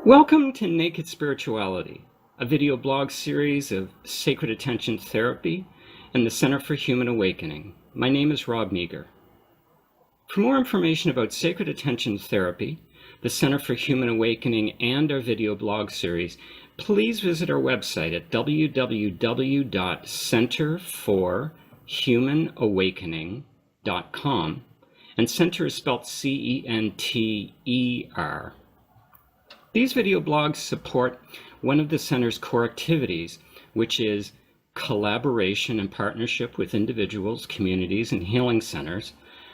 Welcome to Naked Spirituality, a video blog series of sacred attention therapy and the Center for Human Awakening. My name is Rob Meager. For more information about sacred attention therapy, the Center for Human Awakening, and our video blog series, please visit our website at www.centerforhumanawakening.com, and center is spelled C-E-N-T-E-R. These video blogs support one of the center's core activities, which is collaboration and partnership with individuals, communities, and healing centers,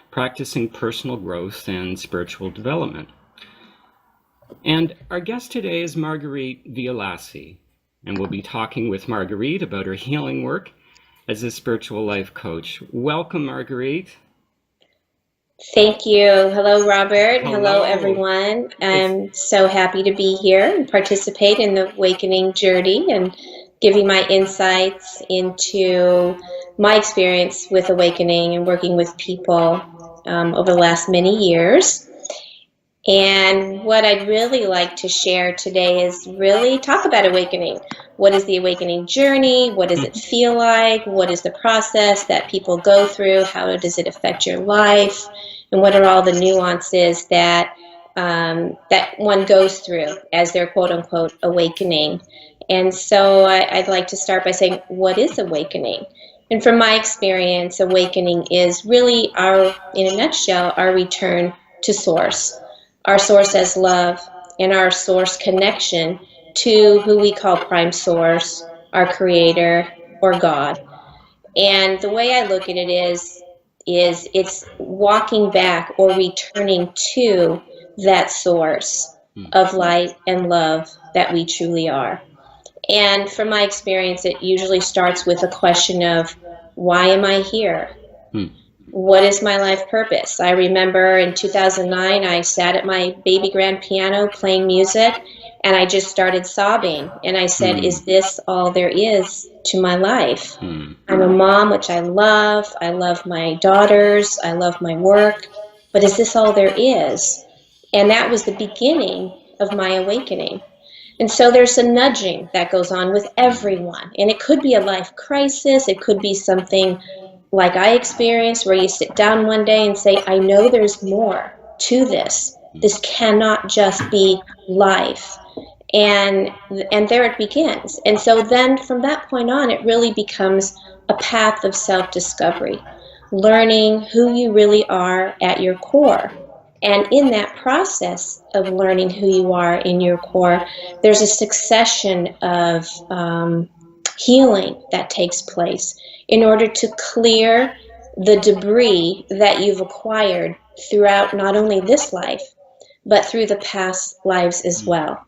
practicing personal growth and spiritual development. And our guest today is Marguerite Violassi, and we'll be talking with Marguerite about her healing work as a spiritual life coach. Welcome, Marguerite. Thank you. Hello, Robert. Hello, everyone. I'm so happy to be here and participate in the awakening journey and give you my insights into my experience with awakening and working with people over the last many years. And what I'd really like to share today is really talk about awakening. What is the awakening journey? What does it feel like? What is the process that people go through? How does it affect your life? And what are all the nuances that that one goes through as they're quote-unquote awakening? And so I'd like to start by saying, what is awakening? And from my experience, awakening is really in a nutshell, our return to source. Our source as love, and our source connection to who we call prime source, our creator, or God. And the way I look at it is it's walking back or returning to that source of light and love that we truly are. And from my experience, it usually starts with a question of, why am I here? What is my life purpose? I remember in 2009, I sat at my baby grand piano playing music, and I just started sobbing. And I said, is this all there is to my life? I'm a mom, which I love. I love my daughters. I love my work. But is this all there is? And that was the beginning of my awakening. And so there's a nudging that goes on with everyone. And it could be a life crisis. It could be something like I experienced, where you sit down one day and say, I know there's more to this. This cannot just be life. And there it begins. And so then from that point on, it really becomes a path of self-discovery, learning who you really are at your core. And in that process of learning who you are in your core, there's a succession of healing that takes place in order to clear the debris that you've acquired throughout not only this life, but through the past lives as well.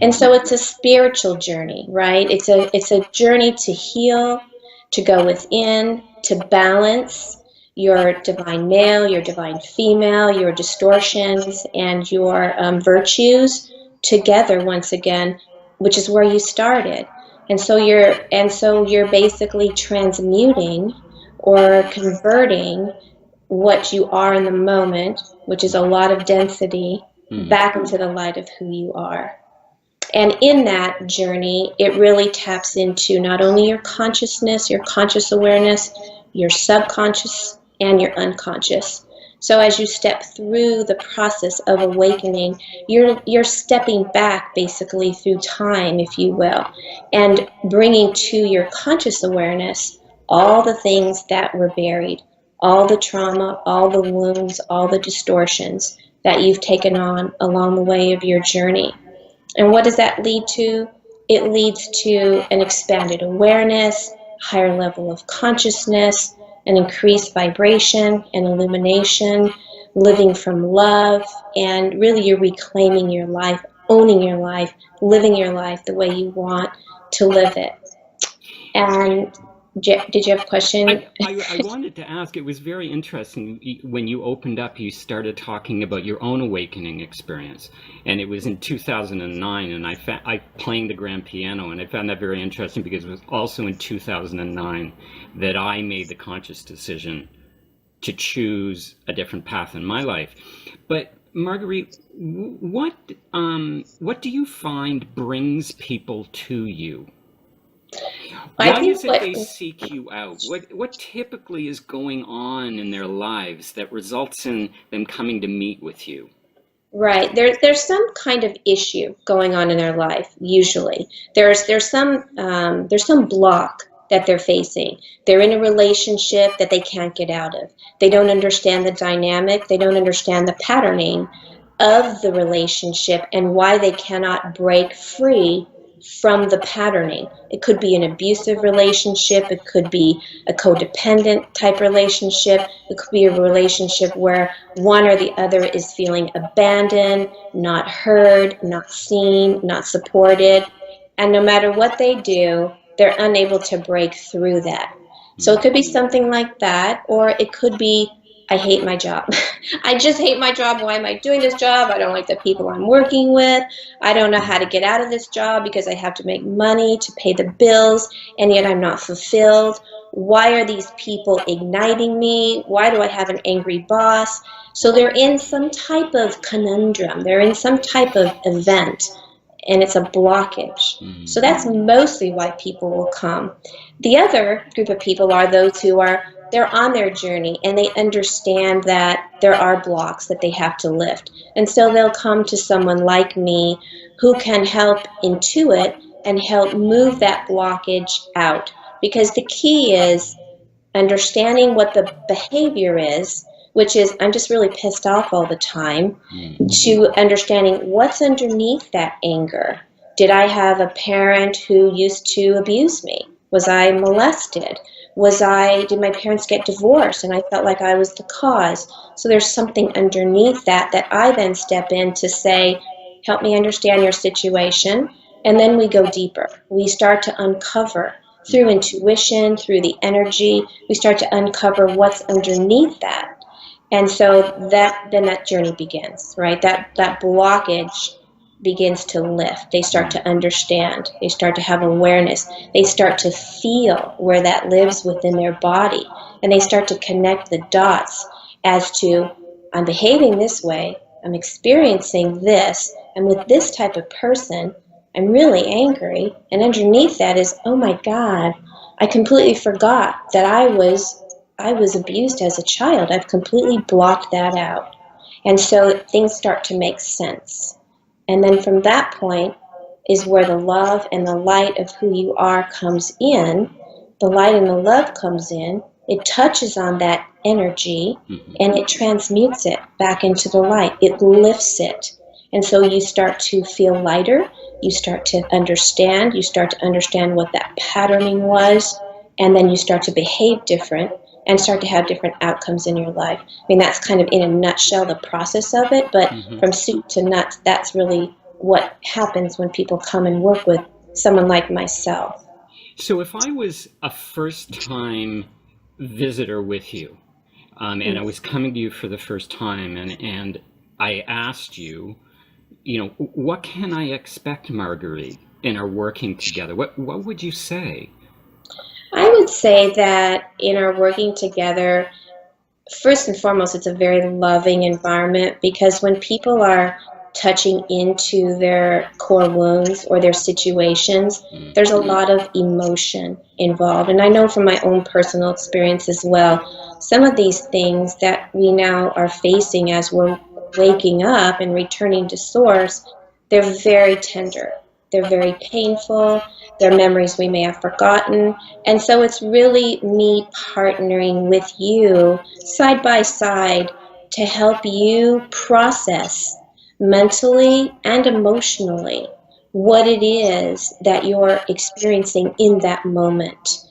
And so it's a spiritual journey, right? It's a journey to heal, to go within, to balance your divine male, your divine female, your distortions, and your virtues together once again, which is where you started. And so you're basically transmuting or converting what you are in the moment, which is a lot of density, back into the light of who you are. And in that journey, it really taps into not only your consciousness, your conscious awareness, your subconscious, and your unconscious. So as you step through the process of awakening, you're stepping back basically through time, if you will, and bringing to your conscious awareness all the things that were buried, all the trauma, all the wounds, all the distortions that you've taken on along the way of your journey. And what does that lead to? It leads to an expanded awareness, higher level of consciousness, an increased vibration and illumination, living from love, and really you're reclaiming your life, owning your life, living your life the way you want to live it. And did you have a question? I wanted to ask, it was very interesting when you opened up, you started talking about your own awakening experience, and it was in 2009, and I playing the grand piano, and I found that very interesting because it was also in 2009 that I made the conscious decision to choose a different path in my life. But Marguerite, what do you find brings people to you? I Why think is it what they seek you out? What typically is going on in their lives that results in them coming to meet with you? Right. There's some kind of issue going on in their life. Usually, there's some block that they're facing. They're in a relationship that they can't get out of. They don't understand the dynamic. They don't understand the patterning of the relationship and why they cannot break free from the patterning. It could be an abusive relationship. It could be a codependent type relationship. It could be a relationship where one or the other is feeling abandoned, not heard, not seen, not supported. And no matter what they do, they're unable to break through that. So it could be something like that, or it could be, I hate my job. I just hate my job. Why am I doing this job? I don't like the people I'm working with. I don't know how to get out of this job because I have to make money to pay the bills, and yet I'm not fulfilled. Why are these people igniting me? Why do I have an angry boss? So they're in some type of conundrum. They're in some type of event, and it's a blockage. So that's mostly why people will come. The other group of people are those who are they're on their journey and they understand that there are blocks that they have to lift. And so they'll come to someone like me who can help intuit and help move that blockage out. Because the key is understanding what the behavior is, which is I'm just really pissed off all the time, to understanding what's underneath that anger. Did I have a parent who used to abuse me? Was I molested? Did my parents get divorced and I felt like I was the cause? So there's something underneath that I then step in to say, help me understand your situation. And then we go deeper. We start to uncover through intuition, through the energy, we start to uncover what's underneath that. And so then that journey begins, right? That blockage begins to lift. They start to understand. They start to have awareness. They start to feel where that lives within their body. And they start to connect the dots as to, I'm behaving this way, I'm experiencing this, and with this type of person, I'm really angry. And underneath that is, oh my God, I completely forgot that I was abused as a child. I've completely blocked that out. And so things start to make sense. And then from that point is where the love and the light of who you are comes in. The light and the love comes in. It touches on that energy and it transmutes it back into the light. It lifts it. And so you start to feel lighter. You start to understand. You start to understand what that patterning was. And then you start to behave different and start to have different outcomes in your life. I mean, that's kind of in a nutshell the process of it, but from soup to nuts, that's really what happens when people come and work with someone like myself. So if I was a first-time visitor with you, and I was coming to you for the first time, and I asked you, what can I expect, Marguerite, in our working together? What would you say? I would say that in our working together, first and foremost, it's a very loving environment because when people are touching into their core wounds or their situations, there's a lot of emotion involved. And I know from my own personal experience as well, some of these things that we now are facing as we're waking up and returning to source, they're very tender. They're very painful. They're memories we may have forgotten. And so it's really me partnering with you side by side to help you process mentally and emotionally what it is that you're experiencing in that moment.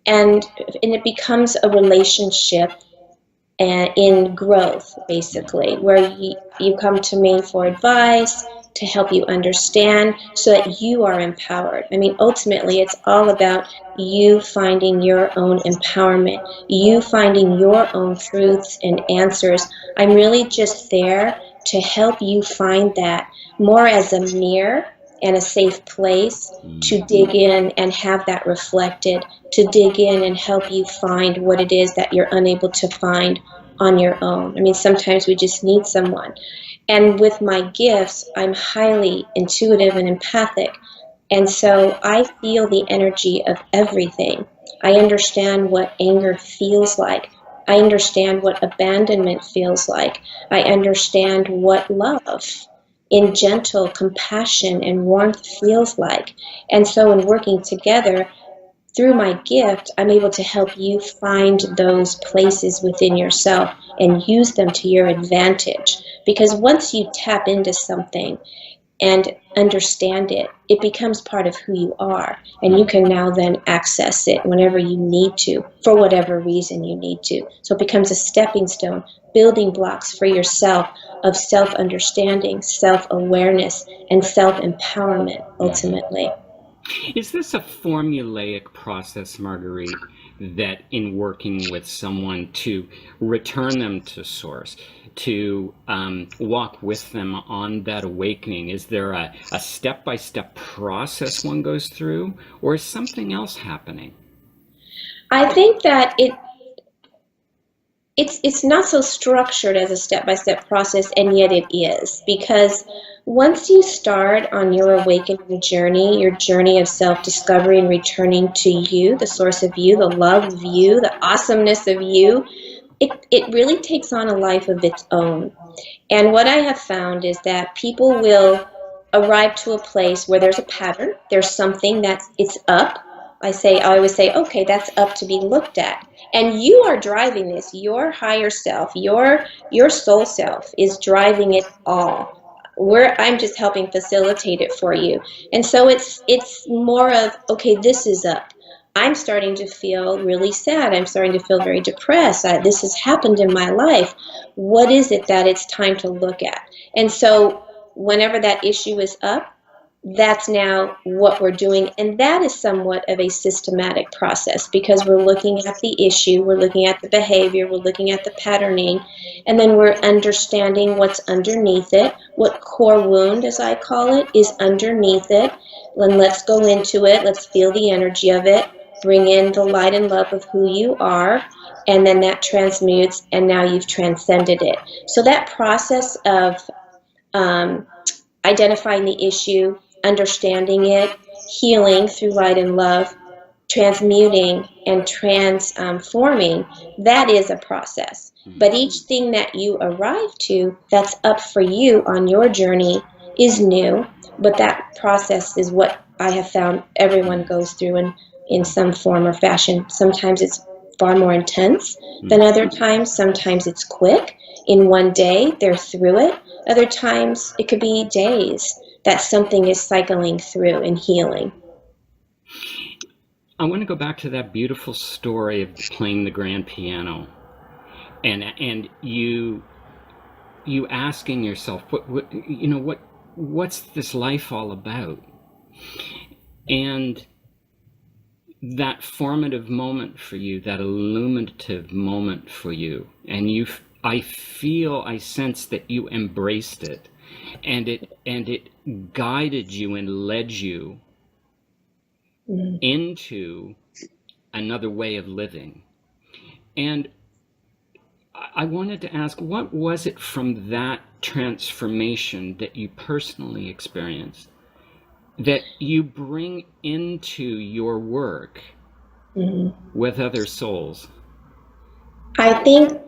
And it becomes a relationship in growth, basically, where you come to me for advice, to help you understand so that you are empowered. I mean, ultimately, it's all about you finding your own empowerment, you finding your own truths and answers. I'm really just there to help you find that more as a mirror and a safe place to dig in and have that reflected, to dig in and help you find what it is that you're unable to find on your own. I mean, sometimes we just need someone. And with my gifts, I'm highly intuitive and empathic. And so I feel the energy of everything. I understand what anger feels like. I understand what abandonment feels like. I understand what love in gentle compassion and warmth feels like. And so in working together, through my gift, I'm able to help you find those places within yourself and use them to your advantage. Because once you tap into something and understand it, it becomes part of who you are. And you can now then access it whenever you need to, for whatever reason you need to. So it becomes a stepping stone, building blocks for yourself of self-understanding, self-awareness, and self-empowerment, ultimately. Is this a formulaic process, Marguerite, that in working with someone to return them to source, to walk with them on that awakening? Is there a step-by-step process one goes through, or is something else happening? I think that it's not so structured as a step-by-step process, and yet it is, because once you start on your awakening journey, your journey of self-discovery and returning to you, the source of you, the love of you, the awesomeness of you, it really takes on a life of its own. And what I have found is that people will arrive to a place where there's a pattern, there's something that's it's up. I always say, okay, that's up to be looked at. And you are driving this. Your higher self, your soul self is driving it all. I'm just helping facilitate it for you. And so it's more of, okay, this is up. I'm starting to feel really sad. I'm starting to feel very depressed. This has happened in my life. What is it that it's time to look at? And so whenever that issue is up, that's now what we're doing. And that is somewhat of a systematic process, because we're looking at the issue, we're looking at the behavior, we're looking at the patterning, and then we're understanding what's underneath it, what core wound, as I call it, is underneath it. And let's go into it, let's feel the energy of it, bring in the light and love of who you are, and then that transmutes, and now you've transcended it. So that process of identifying the issue, understanding it, healing through light and love, transmuting and transforming, that is a process. But each thing that you arrive to that's up for you on your journey is new, but that process is what I have found everyone goes through in some form or fashion. Sometimes it's far more intense than other times. Sometimes it's quick. In one day, they're through it. Other times, it could be days that something is cycling through and healing. I want to go back to that beautiful story of playing the grand piano, and you asking yourself, what's this life all about? And that formative moment for you, that illuminative moment for you, and I sense that you embraced it, and it guided you and led you into another way of living. And I wanted to ask, what was it from that transformation that you personally experienced that you bring into your work with other souls? I think,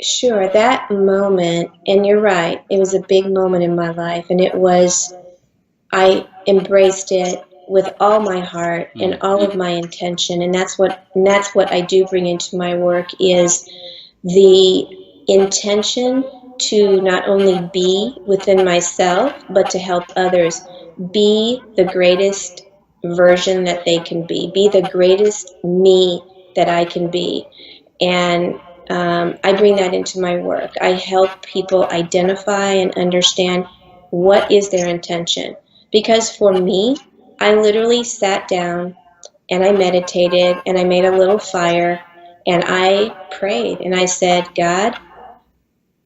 sure, that moment, and you're right, it was a big moment in my life, and I embraced it with all my heart and all of my intention, and that's what I do bring into my work, is the intention to not only be within myself, but to help others be the greatest version that they can be the greatest me that I can be. And I bring that into my work. I help people identify and understand what is their intention. Because for me, I literally sat down and I meditated and I made a little fire and I prayed and I said, God,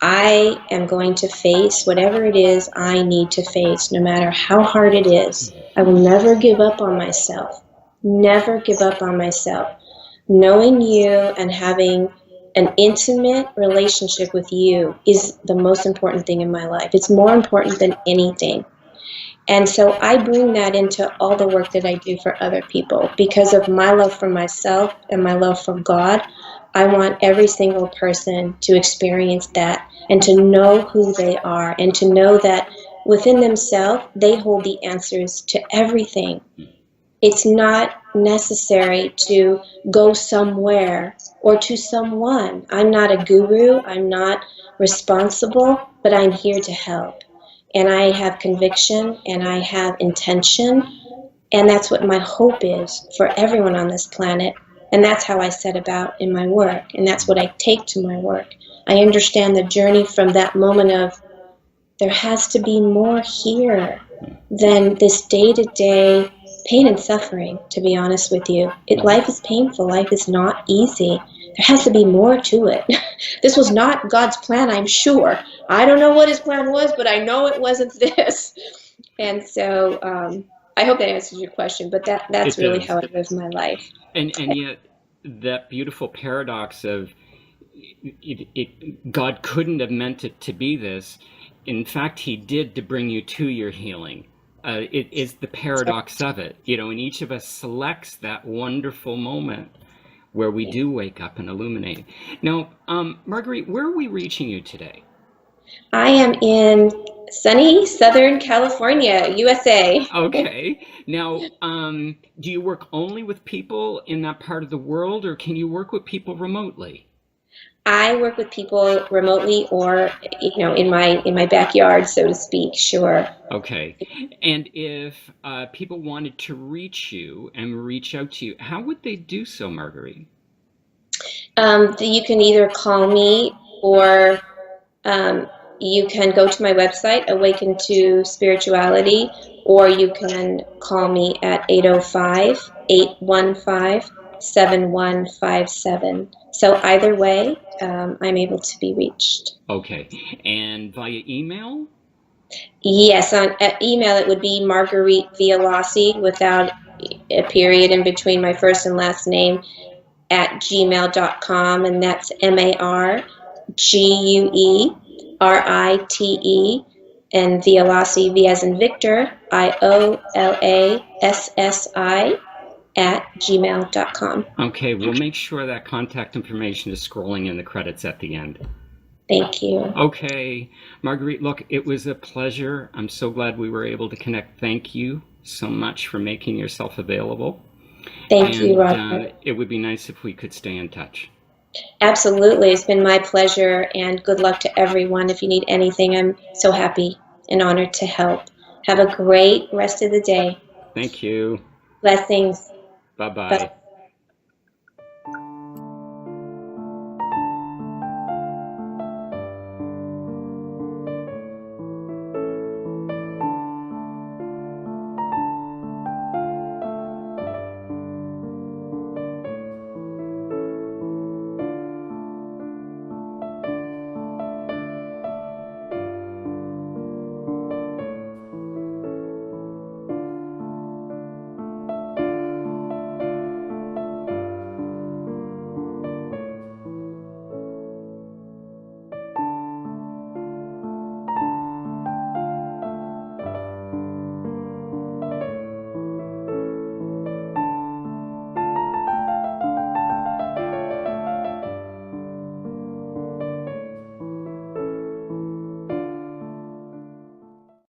I am going to face whatever it is I need to face, no matter how hard it is. I will never give up on myself. Never give up on myself. Knowing you and having an intimate relationship with you is the most important thing in my life. It's more important than anything. And so I bring that into all the work that I do for other people because of my love for myself and my love for God. I want every single person to experience that and to know who they are and to know that within themselves, they hold the answers to everything. It's not necessary to go somewhere or to someone. I'm not a guru. I'm not responsible, but I'm here to help. And I have conviction and I have intention. And that's what my hope is for everyone on this planet. And that's how I set about in my work. And that's what I take to my work. I understand the journey from that moment of there has to be more here than this day-to-day pain and suffering, to be honest with you. Life is painful. Life is not easy. There has to be more to it. This was not God's plan, I'm sure. I don't know what his plan was, but I know it wasn't this. And so I hope that answers your question, but that's really how I live my life. And yet that beautiful paradox of God couldn't have meant it to be this. In fact, he did to bring you to your healing. It is the paradox of it, and each of us selects that wonderful moment where we do wake up and illuminate. Now, Marguerite, where are we reaching you today? I am in sunny Southern California, USA. Okay. Now, do you work only with people in that part of the world, or can you work with people remotely? I work with people remotely or, in my backyard, so to speak, sure. Okay. And if people wanted to reach you and reach out to you, how would they do so, Marguerite? You can either call me or you can go to my website, Awaken to Spirituality, or you can call me at 805-815-7157. So either way, I'm able to be reached. Okay. And via email? Yes, on email it would be Marguerite Violassi without a period in between my first and last name at gmail.com, and that's MARGUERITE, and Violassi, V as in Victor, IOLASSI at gmail.com. Okay, we'll make sure that contact information is scrolling in the credits at the end. Thank you. Okay, Marguerite, look, it was a pleasure. I'm so glad we were able to connect. Thank you so much for making yourself available. Thank you, Robert. It would be nice if we could stay in touch. Absolutely. It's been my pleasure, and good luck to everyone. If you need anything, I'm so happy and honored to help. Have a great rest of the day. Thank you. Blessings. Bye-bye.